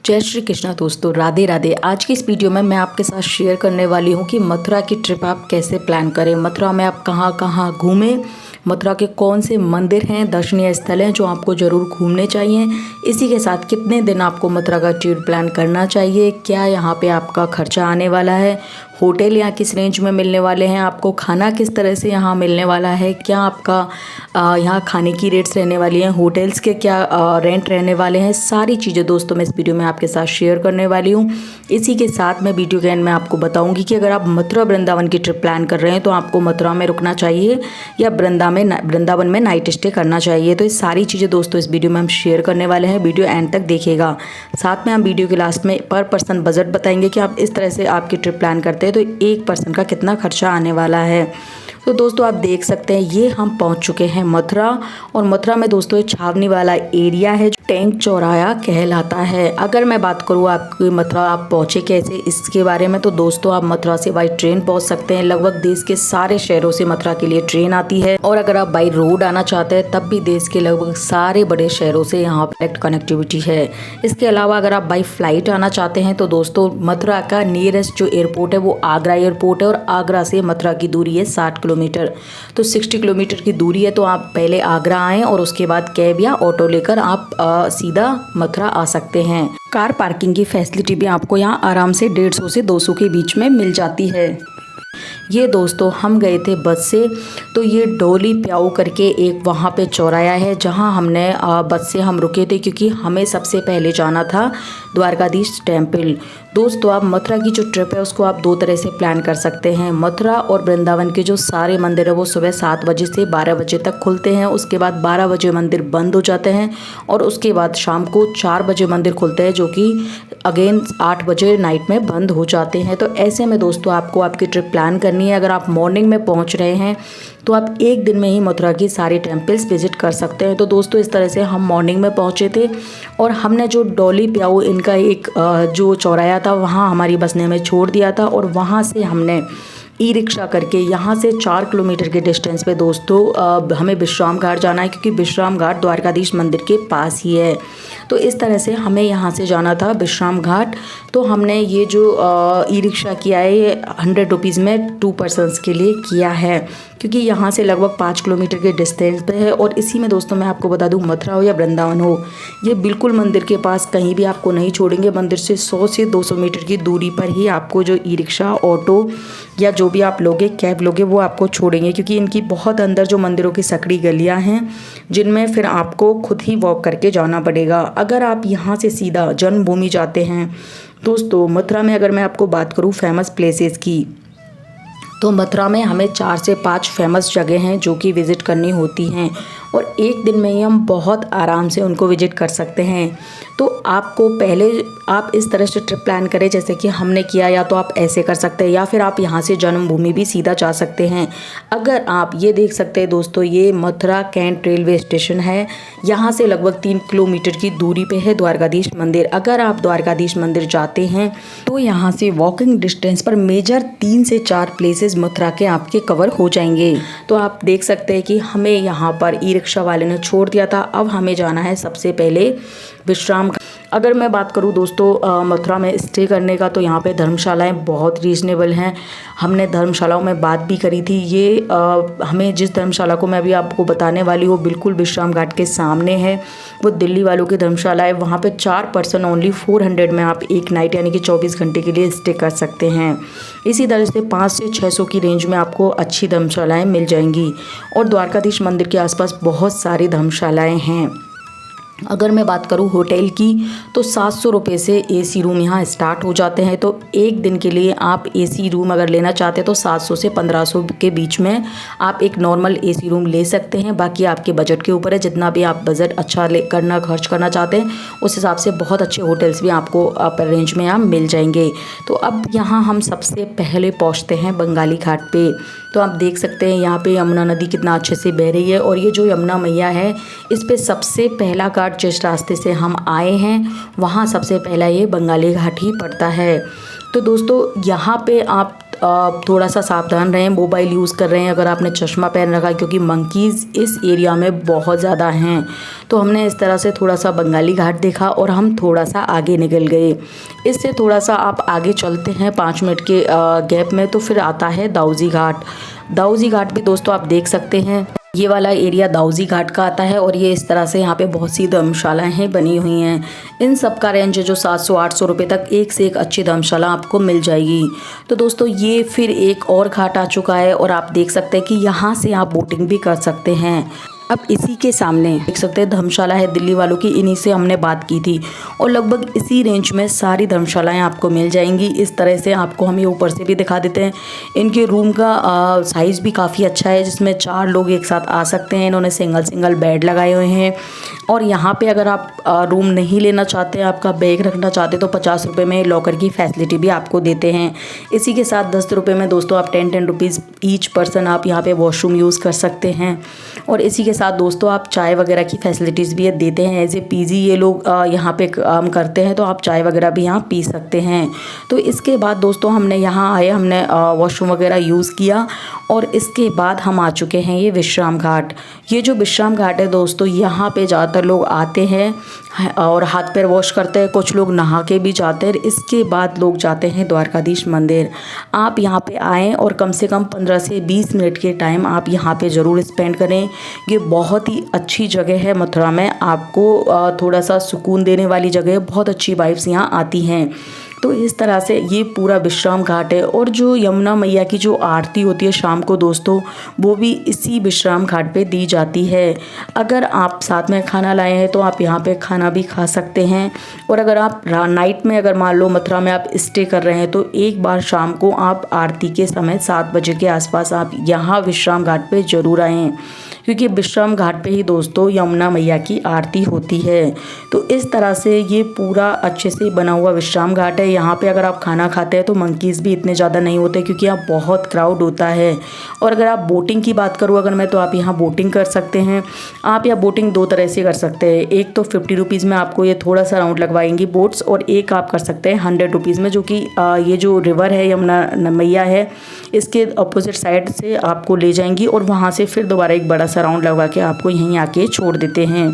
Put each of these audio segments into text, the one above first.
जय श्री कृष्णा दोस्तों, राधे राधे। आज की इस वीडियो में मैं आपके साथ शेयर करने वाली हूँ कि मथुरा की ट्रिप आप कैसे प्लान करें। मथुरा में आप कहाँ कहाँ घूमें, मथुरा के कौन से मंदिर हैं, दर्शनीय स्थल हैं जो आपको ज़रूर घूमने चाहिए। इसी के साथ कितने दिन आपको मथुरा का ट्रिप प्लान करना चाहिए, क्या यहाँ पे आपका खर्चा आने वाला है, होटल यहाँ किस रेंज में मिलने वाले हैं, आपको खाना किस तरह से यहाँ मिलने वाला है, क्या आपका यहाँ खाने की रेट्स रहने वाली हैं, होटल्स के क्या रेंट रहने वाले हैं। सारी चीज़ें दोस्तों मैं इस वीडियो में आपके साथ शेयर करने वाली हूँ। इसी के साथ मैं वीडियो के एंड में आपको बताऊँगी कि अगर आप मथुरा वृंदावन की ट्रिप प्लान कर रहे हैं तो आपको मथुरा में रुकना चाहिए या वृंदावन में नाइट स्टे करना चाहिए। तो ये सारी चीज़ें दोस्तों इस वीडियो में हम शेयर करने वाले हैं। वीडियो एंड तक देखिएगा। साथ में हम वीडियो के लास्ट में पर पर्सन बजट बताएंगे कि आप इस तरह से आपकी ट्रिप प्लान करते हैं तो एक पर्सन का कितना खर्चा आने वाला है। तो दोस्तों आप देख सकते हैं ये हम पहुंच चुके हैं मथुरा, और मथुरा में दोस्तों ये छावनी वाला एरिया है जो टैंक चौराहा कहलाता है। अगर मैं बात करूँ आपकी मथुरा आप पहुँचे कैसे इसके बारे में, तो दोस्तों आप मथुरा से बाई ट्रेन पहुँच सकते हैं। लगभग देश के सारे शहरों से मथुरा के लिए ट्रेन आती है, और अगर आप बाई रोड आना चाहते हैं तब भी देश के लगभग सारे बड़े शहरों से यहाँ डायरेक्ट कनेक्टिविटी है। इसके अलावा अगर आप बाई फ्लाइट आना चाहते हैं तो दोस्तों मथुरा का नियरेस्ट जो एयरपोर्ट है वो आगरा एयरपोर्ट है, और आगरा से मथुरा की दूरी है 60 किलोमीटर। तो 60 किलोमीटर की दूरी है, तो आप पहले आगरा आएँ और उसके बाद कैब या ऑटो लेकर आप सीधा मथुरा आ सकते हैं। कार पार्किंग की फैसिलिटी भी आपको यहाँ आराम से 150 से 200 के बीच में मिल जाती है। ये दोस्तों हम गए थे बस से, तो ये डोली प्याऊ करके एक वहाँ पे चौराया है जहाँ हमने बस से हम रुके थे, क्योंकि हमें सबसे पहले जाना था द्वारकाधीश टेम्पल। दोस्तों आप मथुरा की जो ट्रिप है उसको आप दो तरह से प्लान कर सकते हैं। मथुरा और वृंदावन के जो सारे मंदिर है वो सुबह 7 बजे से 12 बजे तक खुलते हैं, उसके बाद 12 बजे मंदिर बंद हो जाते हैं, और उसके बाद शाम को 4 बजे मंदिर खुलते हैं जो कि अगेन 8 बजे नाइट में बंद हो जाते हैं। तो ऐसे में दोस्तों आपको आपकी ट्रिप प्लान करनी है। अगर आप मॉर्निंग में पहुंच रहे हैं तो आप एक दिन में ही मथुरा की सारी टेम्पल्स विजिट कर सकते हैं। तो दोस्तों इस तरह से हम मॉर्निंग में पहुंचे थे, और हमने जो डोली प्याऊ इनका एक जो चौराया था वहाँ हमारी बस ने हमें छोड़ दिया था, और वहाँ से हमने ई रिक्शा करके यहाँ से 4 किलोमीटर के डिस्टेंस पे दोस्तों हमें विश्राम घाट जाना है, क्योंकि विश्राम घाट द्वारकाधीश मंदिर के पास ही है। तो इस तरह से हमें यहाँ से जाना था विश्राम घाट। तो हमने ये जो ई रिक्शा किया है ये 100 रुपीज़ में 2 पर्सनस के लिए किया है, क्योंकि यहाँ से लगभग 5 किलोमीटर के डिस्टेंस पे है। और इसी में दोस्तों मैं आपको बता दूँ मथुरा हो या वृंदावन हो, ये बिल्कुल मंदिर के पास कहीं भी आपको नहीं छोड़ेंगे। मंदिर से 100 से 200 मीटर की दूरी पर ही आपको जो ई रिक्शा, ऑटो या जो भी आप लोगे कैब लोगे वो आपको छोड़ेंगे, क्योंकि इनकी बहुत अंदर जो मंदिरों की सकड़ी गलियां हैं जिनमें फिर आपको खुद ही वॉक करके जाना पड़ेगा। अगर आप यहाँ से सीधा जन्मभूमि जाते हैं दोस्तों, मथुरा में अगर मैं आपको बात करूँ फेमस प्लेसेस की, तो मथुरा में हमें 4 से 5 फेमस जगह हैं जो कि विज़िट करनी होती हैं, और एक दिन में ही हम बहुत आराम से उनको विजिट कर सकते हैं। तो आपको पहले आप इस तरह से ट्रिप प्लान करें जैसे कि हमने किया, या तो आप ऐसे कर सकते हैं, या फिर आप यहाँ से जन्मभूमि भी सीधा जा सकते हैं। अगर आप ये देख सकते हैं दोस्तों, ये मथुरा कैंट रेलवे स्टेशन है, यहाँ से लगभग 3 किलोमीटर की दूरी पे है द्वारकाधीश मंदिर। अगर आप द्वारकाधीश मंदिर जाते हैं तो यहाँ से वॉकिंग डिस्टेंस पर मेजर 3 से 4 प्लेसेस मथुरा के आपके कवर हो जाएंगे। तो आप देख सकते हैं कि हमें यहाँ पर ई रिक्शा वाले ने छोड़ दिया था। अब हमें जाना है सबसे पहले विश्राम। अगर मैं बात करूं दोस्तों मथुरा में स्टे करने का, तो यहाँ पे धर्मशालाएं बहुत रीज़नेबल हैं। हमने धर्मशालाओं में बात भी करी थी। ये हमें जिस धर्मशाला को मैं अभी आपको बताने वाली हूँ बिल्कुल विश्राम घाट के सामने है, वो दिल्ली वालों की धर्मशाला है। वहाँ पे 4 पर्सन ओनली 400 में आप एक नाइट यानी कि 24 घंटे के लिए स्टे कर सकते हैं। इसी तरह से 5 से 600 की रेंज में आपको अच्छी धर्मशालाएँ मिल जाएंगी, और द्वारकाधीश मंदिर के आसपास बहुत सारी धर्मशालाएँ हैं। अगर मैं बात करूं होटल की, तो 700 रुपये से एसी रूम यहाँ स्टार्ट हो जाते हैं। तो एक दिन के लिए आप एसी रूम अगर लेना चाहते हैं तो 700 से 1500 के बीच में आप एक नॉर्मल एसी रूम ले सकते हैं। बाकी आपके बजट के ऊपर है, जितना भी आप बजट अच्छा खर्च करना चाहते हैं उस हिसाब से बहुत अच्छे होटल्स भी आपको अपर रेंज में यहाँ मिल जाएंगे। तो अब यहाँ हम सबसे पहले पहुँचते हैं बंगाली घाट पे। तो आप देख सकते हैं यहाँ पे यमुना नदी कितना अच्छे से बह रही है, और ये जो यमुना मैया है इस पे सबसे पहला घाट जिस रास्ते से हम आए हैं वहाँ सबसे पहला ये बंगाली घाट ही पड़ता है। तो दोस्तों यहाँ पे आप थोड़ा सा सावधान रहें, मोबाइल यूज़ कर रहे हैं, अगर आपने चश्मा पहन रखा है, क्योंकि मंकीज़ इस एरिया में बहुत ज़्यादा हैं। तो हमने इस तरह से थोड़ा सा बंगाली घाट देखा और हम थोड़ा सा आगे निकल गए। इससे थोड़ा सा आप आगे चलते हैं 5 मिनट के गैप में, तो फिर आता है दाऊजी घाट। दाऊजी घाट भी दोस्तों आप देख सकते हैं, ये वाला एरिया दाऊजी घाट का आता है और ये इस तरह से यहाँ पे बहुत सी धर्मशालाएँ बनी हुई हैं। इन सब का रेंज जो 700-800 रुपये तक एक से एक अच्छी धर्मशाला आपको मिल जाएगी। तो दोस्तों ये फिर एक और घाट आ चुका है और आप देख सकते हैं कि यहाँ से आप बोटिंग भी कर सकते हैं। अब इसी के सामने देख सकते हैं धर्मशाला है दिल्ली वालों की, इन्हीं से हमने बात की थी और लगभग इसी रेंज में सारी धर्मशालाएं आपको मिल जाएंगी। इस तरह से आपको हम ये ऊपर से भी दिखा देते हैं। इनके रूम का साइज़ भी काफ़ी अच्छा है, जिसमें 4 लोग एक साथ आ सकते हैं। इन्होंने सिंगल बेड लगाए हुए हैं और यहाँ पे अगर आप रूम नहीं लेना चाहते हैं, आपका बैग रखना चाहते तो 50 रुपये में लॉकर की फैसिलिटी भी आपको देते हैं। इसी के साथ 10 रुपये में दोस्तों आप 10 रुपीज़ ईच पर्सन आप यहाँ पे वॉशरूम यूज़ कर सकते हैं। और इसी के साथ दोस्तों आप चाय वगैरह की फैसिलिटीज़ भी देते हैं। एज ए पीजी ये लोग यहाँ पे काम करते हैं, तो आप चाय वगैरह भी यहाँ पी सकते हैं। तो इसके बाद दोस्तों हमने यहाँ आए, हमने वॉशरूम वगैरह यूज़ किया और इसके बाद हम आ चुके हैं ये विश्राम घाट। ये जो विश्राम घाट है दोस्तों, यहाँ पे ज़्यादातर लोग आते हैं और हाथ पैर वॉश करते हैं, कुछ लोग नहा के भी जाते हैं। इसके बाद लोग जाते हैं द्वारकाधीश मंदिर। आप यहाँ पे आएँ और कम से कम 15 से 20 मिनट के टाइम आप यहाँ पे ज़रूर स्पेंड करें। ये बहुत ही अच्छी जगह है मथुरा में, आपको थोड़ा सा सुकून देने वाली जगह है, बहुत अच्छी वाइब्स यहाँ आती हैं। तो इस तरह से ये पूरा विश्राम घाट है। और जो यमुना मैया की जो आरती होती है शाम को दोस्तों, वो भी इसी विश्राम घाट पे दी जाती है। अगर आप साथ में खाना लाए हैं तो आप यहाँ पे खाना भी खा सकते हैं। और अगर आप नाइट में, अगर मान लो मथुरा में आप स्टे कर रहे हैं, तो एक बार शाम को आप आरती के समय 7 बजे के आसपास आप यहाँ विश्राम घाट पे ज़रूर आएँ, क्योंकि विश्राम घाट पे ही दोस्तों यमुना मैया की आरती होती है। तो इस तरह से ये पूरा अच्छे से बना हुआ विश्राम घाट है। यहाँ पे अगर आप खाना खाते हैं तो मंकीज़ भी इतने ज़्यादा नहीं होते, क्योंकि यहाँ बहुत क्राउड होता है। और अगर आप बोटिंग की बात करूँ अगर मैं, तो आप यहाँ बोटिंग कर सकते हैं। आप यहाँ बोटिंग 2 तरह से कर सकते हैं। एक तो 50 रुपीज़ में आपको ये थोड़ा सा राउंड लगवाएंगी बोट्स, और एक आप कर सकते हैं 100 रुपीज़ में, जो कि ये जो रिवर है यमुना मैया है, इसके अपोजिट साइड से आपको ले जाएंगी और वहाँ से फिर दोबारा एक बड़ा सा राउंड लगवा के आपको यहीं आके छोड़ देते हैं।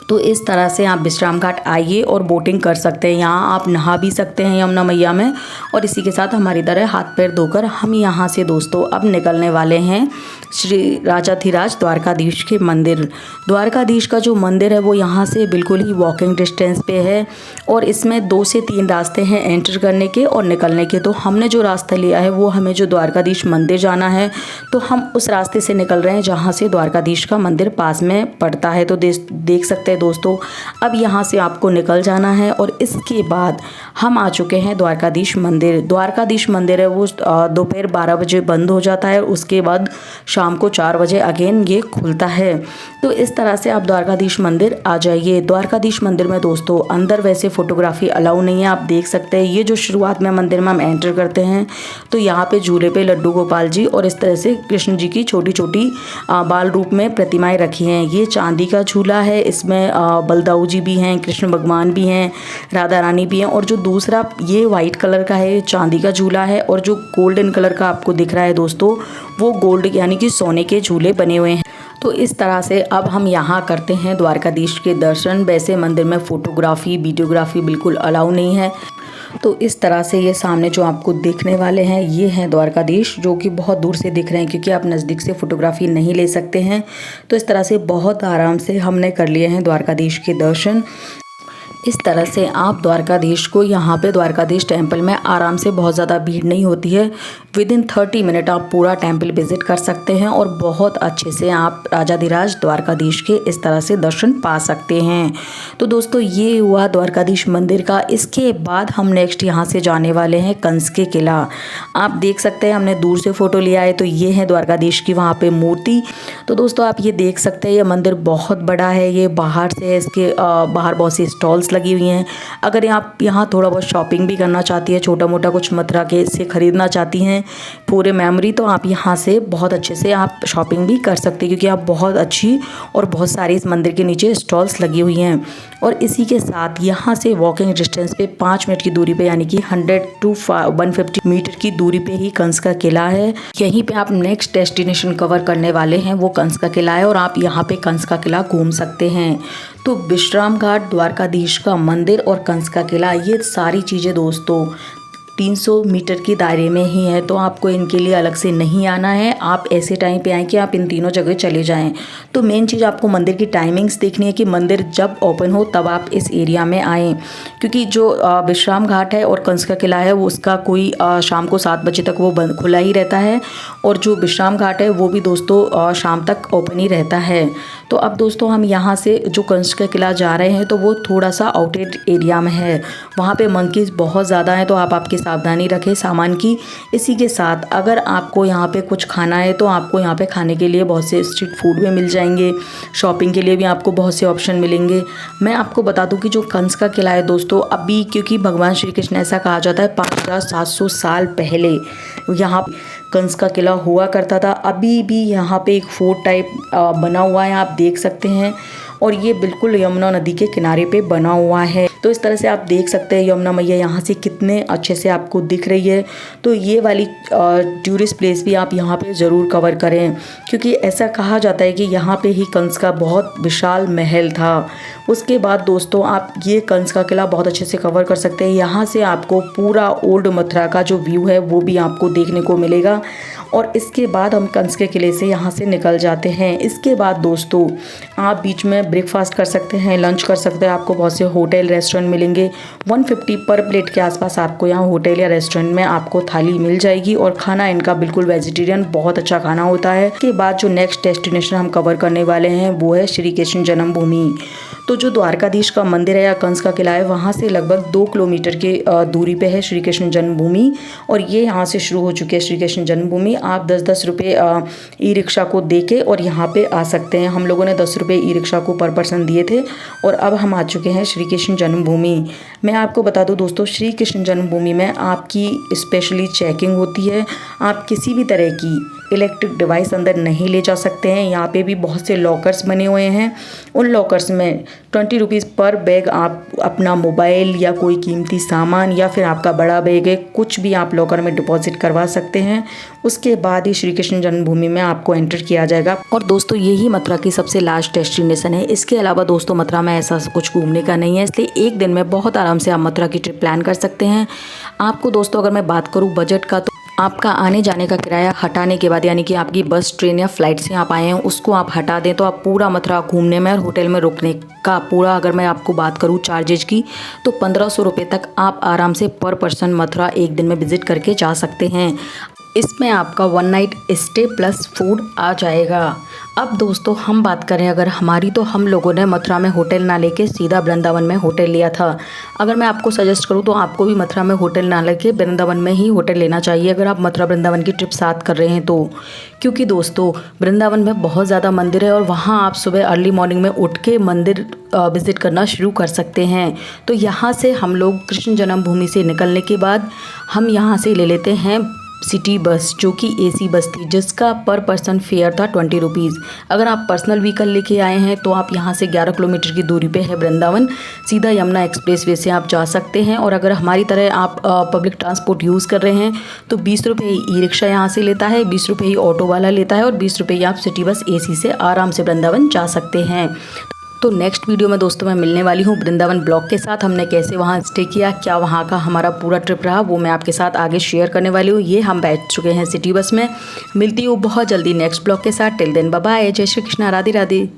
तो इस तरह से आप विश्राम घाट आइए और बोटिंग कर सकते हैं। यहाँ आप नहा भी सकते हैं यमुना मैया में। और इसी के साथ हमारी तरह हाथ पैर धोकर हम यहाँ से दोस्तों अब निकलने वाले हैं श्री राजाधिराज द्वारकाधीश के मंदिर। द्वारकाधीश का जो मंदिर है वो यहाँ से बिल्कुल ही वॉकिंग डिस्टेंस पे है और इसमें 2 से 3 रास्ते हैं एंटर करने के और निकलने के। तो हमने जो रास्ता लिया है वो हमें जो द्वारकाधीश मंदिर जाना है, तो हम उस रास्ते से निकल रहे हैं जहाँ से द्वारकाधीश का मंदिर पास में पड़ता है। तो देख सकते हैं दोस्तों, अब यहाँ से आपको निकल जाना है और इसके बाद हम आ चुके हैं द्वारकाधीश मंदिर। द्वारकाधीश मंदिर है वो दोपहर 12 बजे बंद हो जाता है, उसके बाद शाम को 4 बजे अगेन ये खुलता है। तो इस तरह से आप द्वारकाधीश मंदिर आ जाइए। द्वारकाधीश मंदिर में दोस्तों अंदर वैसे फ़ोटोग्राफी अलाउ नहीं है, आप देख सकते हैं। ये जो शुरुआत में मंदिर में हम एंटर करते हैं तो यहाँ पे झूले पे लड्डू गोपाल जी और इस तरह से कृष्ण जी की छोटी छोटी बाल रूप में प्रतिमाएं रखी हैं। ये चांदी का झूला है, इसमें बलदाऊ जी भी हैं, कृष्ण भगवान भी हैं, राधा रानी भी हैं। और जो दूसरा ये वाइट कलर का है, चांदी का झूला है, और जो गोल्डन कलर का आपको दिख रहा है दोस्तों, वो गोल्ड यानी कि सोने के झूले बने हुए हैं। तो इस तरह से अब हम यहाँ करते हैं द्वारकाधीश के दर्शन। वैसे मंदिर में फ़ोटोग्राफी वीडियोग्राफी बिल्कुल अलाउ नहीं है। तो इस तरह से ये सामने जो आपको देखने वाले हैं ये हैं द्वारकाधीश, जो कि बहुत दूर से दिख रहे हैं क्योंकि आप नज़दीक से फ़ोटोग्राफी नहीं ले सकते हैं। तो इस तरह से बहुत आराम से हमने कर लिए हैं द्वारकाधीश के दर्शन। इस तरह से आप द्वारकाधीश को, यहाँ पे द्वारकाधीश टेम्पल में आराम से, बहुत ज़्यादा भीड़ नहीं होती है, विदिन 30 मिनट आप पूरा टेम्पल विज़िट कर सकते हैं और बहुत अच्छे से आप राजाधिराज द्वारकाधीश के इस तरह से दर्शन पा सकते हैं। तो दोस्तों ये हुआ द्वारकाधीश मंदिर का। इसके बाद हम नेक्स्ट यहाँ से जाने वाले हैं कंस के किला। आप देख सकते हैं हमने दूर से फ़ोटो लिया है, तो ये है द्वारकाधीश की वहाँ पर मूर्ति। तो दोस्तों आप ये देख सकते हैं, ये मंदिर बहुत बड़ा है। ये बाहर से, इसके बाहर बहुत सी स्टॉल्स लगी हुई हैं। अगर आप यहाँ थोड़ा बहुत शॉपिंग भी करना चाहती है, छोटा मोटा कुछ मथुरा के से ख़रीदना चाहती हैं पूरे मेमोरी, तो आप यहाँ से बहुत अच्छे से आप शॉपिंग भी कर सकते हैं, क्योंकि आप बहुत अच्छी और बहुत सारी इस मंदिर के नीचे स्टॉल्स लगी हुई हैं। और इसी के साथ यहाँ से वॉकिंग डिस्टेंस पे 5 मिनट की दूरी पे यानी कि 100 to 150 मीटर की दूरी पे ही कंस का किला है। यहीं पे आप नेक्स्ट डेस्टिनेशन कवर करने वाले हैं, वो कंस का किला है और आप यहाँ पे कंस का किला घूम सकते हैं। तो विश्राम घाट, द्वारकाधीश का मंदिर और कंस का किला, ये सारी चीज़ें दोस्तों 300 मीटर के दायरे में ही है, तो आपको इनके लिए अलग से नहीं आना है। आप ऐसे टाइम पे आएँ कि आप इन तीनों जगह चले जाएं। तो मेन चीज़ आपको मंदिर की टाइमिंग्स देखनी है कि मंदिर जब ओपन हो तब आप इस एरिया में आएँ, क्योंकि जो विश्राम घाट है और कंस का किला है वो उसका कोई शाम को 7 बजे तक वो बंद खुला ही रहता है, और जो विश्राम घाट है वो भी दोस्तों शाम तक ओपन ही रहता है। तो अब दोस्तों हम यहाँ से जो कंस का किला जा रहे हैं तो वो थोड़ा सा आउटेड एरिया में है, वहाँ पे मंकीज़ बहुत ज़्यादा हैं, तो आप आपकी सावधानी रखें सामान की। इसी के साथ अगर आपको यहाँ पे कुछ खाना है तो आपको यहाँ पे खाने के लिए बहुत से स्ट्रीट फूड भी मिल जाएंगे, शॉपिंग के लिए भी आपको बहुत से ऑप्शन मिलेंगे। मैं आपको बता दूँ कि जो कंस का किला है दोस्तों, अभी क्योंकि भगवान श्री कृष्ण, ऐसा कहा जाता है 5700 साल पहले यहाँ कंस का किला हुआ करता था। अभी भी यहाँ पे एक फोर्ट टाइप बना हुआ है, आप देख सकते हैं, और ये बिल्कुल यमुना नदी के किनारे पे बना हुआ है। तो इस तरह से आप देख सकते हैं यमुना मैया यहाँ से कितने अच्छे से आपको दिख रही है। तो ये वाली टूरिस्ट प्लेस भी आप यहाँ पे ज़रूर कवर करें, क्योंकि ऐसा कहा जाता है कि यहाँ पे ही कंस का बहुत विशाल महल था। उसके बाद दोस्तों आप ये कंस का किला बहुत अच्छे से कवर कर सकते हैं। यहाँ से आपको पूरा ओल्ड मथुरा का जो व्यू है वो भी आपको देखने को मिलेगा। और इसके बाद हम कंस के किले से यहाँ से निकल जाते हैं। इसके बाद दोस्तों आप बीच में ब्रेकफास्ट कर सकते हैं, लंच कर सकते हैं। आपको बहुत से होटल रेस्टोरेंट मिलेंगे, 150 पर प्लेट के आसपास आपको यहाँ होटल या रेस्टोरेंट में आपको थाली मिल जाएगी, और खाना इनका बिल्कुल वेजिटेरियन बहुत अच्छा खाना होता है। इसके बाद जो नेक्स्ट डेस्टिनेशन हम कवर करने वाले हैं वो है श्री कृष्ण जन्मभूमि। तो जो द्वारकाधीश का मंदिर है या कंस का किला है, वहाँ से लगभग 2 किलोमीटर की दूरी पे है श्री कृष्ण जन्मभूमि, और ये यहाँ से शुरू हो चुकी है श्री कृष्ण जन्मभूमि। आप 10-10 रुपये ई रिक्शा को दे के और यहाँ पे आ सकते हैं। हम लोगों ने 10 रुपये ई रिक्शा को पर पर्सन दिए थे, और अब हम आ चुके हैं श्री कृष्ण जन्मभूमि। मैं आपको बता दूं दोस्तों, श्री कृष्ण जन्मभूमि में आपकी स्पेशली चेकिंग होती है। आप किसी भी तरह की इलेक्ट्रिक डिवाइस अंदर नहीं ले जा सकते हैं। यहाँ पे भी बहुत से लॉकर्स बने हुए हैं, उन लॉकर्स में 20 रुपीज़ पर बैग आप अपना मोबाइल या कोई कीमती सामान या फिर आपका बड़ा बैग है, कुछ भी आप लॉकर में डिपॉजिट करवा सकते हैं। उसके बाद ही श्री कृष्ण जन्मभूमि में आपको एंटर किया जाएगा। और दोस्तों यही मथुरा की सबसे लास्ट डेस्टिनेशन है। इसके अलावा दोस्तों मथुरा में ऐसा कुछ घूमने का नहीं है, इसलिए एक दिन में बहुत आराम से आप मथुरा की ट्रिप प्लान कर सकते हैं। आपको दोस्तों अगर मैं बात करूँ बजट का, तो आपका आने जाने का किराया हटाने के बाद, यानी कि आपकी बस, ट्रेन या फ्लाइट से आप आए हैं उसको आप हटा दें, तो आप पूरा मथुरा घूमने में और होटल में रुकने का पूरा, अगर मैं आपको बात करूं चार्जेज की, तो 1500 रुपये तक आप आराम से पर पर्सन मथुरा एक दिन में विजिट करके जा सकते हैं। इसमें आपका 1 नाइट स्टे प्लस फूड आ जाएगा। अब दोस्तों हम बात करें अगर हमारी, तो हम लोगों ने मथुरा में होटल ना लेके सीधा वृंदावन में होटल लिया था। अगर मैं आपको सजेस्ट करूं तो आपको भी मथुरा में होटल ना लेके वृंदावन में ही होटल लेना चाहिए, अगर आप मथुरा वृंदावन की ट्रिप साथ कर रहे हैं तो। क्योंकि दोस्तों वृंदावन में बहुत ज़्यादा मंदिर है, और वहाँ आप सुबह अर्ली मॉर्निंग में उठ के मंदिर विज़िट करना शुरू कर सकते हैं। तो यहाँ से हम लोग कृष्ण जन्मभूमि से निकलने के बाद हम यहाँ से ले लेते हैं सिटी बस, जो कि एसी बस थी, जिसका पर पर्सन फेयर था 20 रुपीज़। अगर आप पर्सनल व्हीकल लेके आए हैं तो आप यहाँ से 11 किलोमीटर की दूरी पे है वृंदावन, सीधा यमुना एक्सप्रेस वे से आप जा सकते हैं। और अगर हमारी तरह आप पब्लिक ट्रांसपोर्ट यूज़ कर रहे हैं तो 20 रुपये ई रिक्शा यहाँ से लेता है, 20 रुपये ही ऑटो वाला लेता है, और 20 रुपये आप सिटी बस एसी से आराम से वृंदावन जा सकते हैं। तो नेक्स्ट वीडियो में दोस्तों मैं मिलने वाली हूँ वृंदावन ब्लॉग के साथ। हमने कैसे वहाँ स्टे किया, क्या वहाँ का हमारा पूरा ट्रिप रहा, वो मैं आपके साथ आगे शेयर करने वाली हूँ। ये हम बैठ चुके हैं सिटी बस में। मिलती हूँ बहुत जल्दी नेक्स्ट ब्लॉग के साथ। टिल देन बाय बाय, जय श्री कृष्णा, राधे राधे।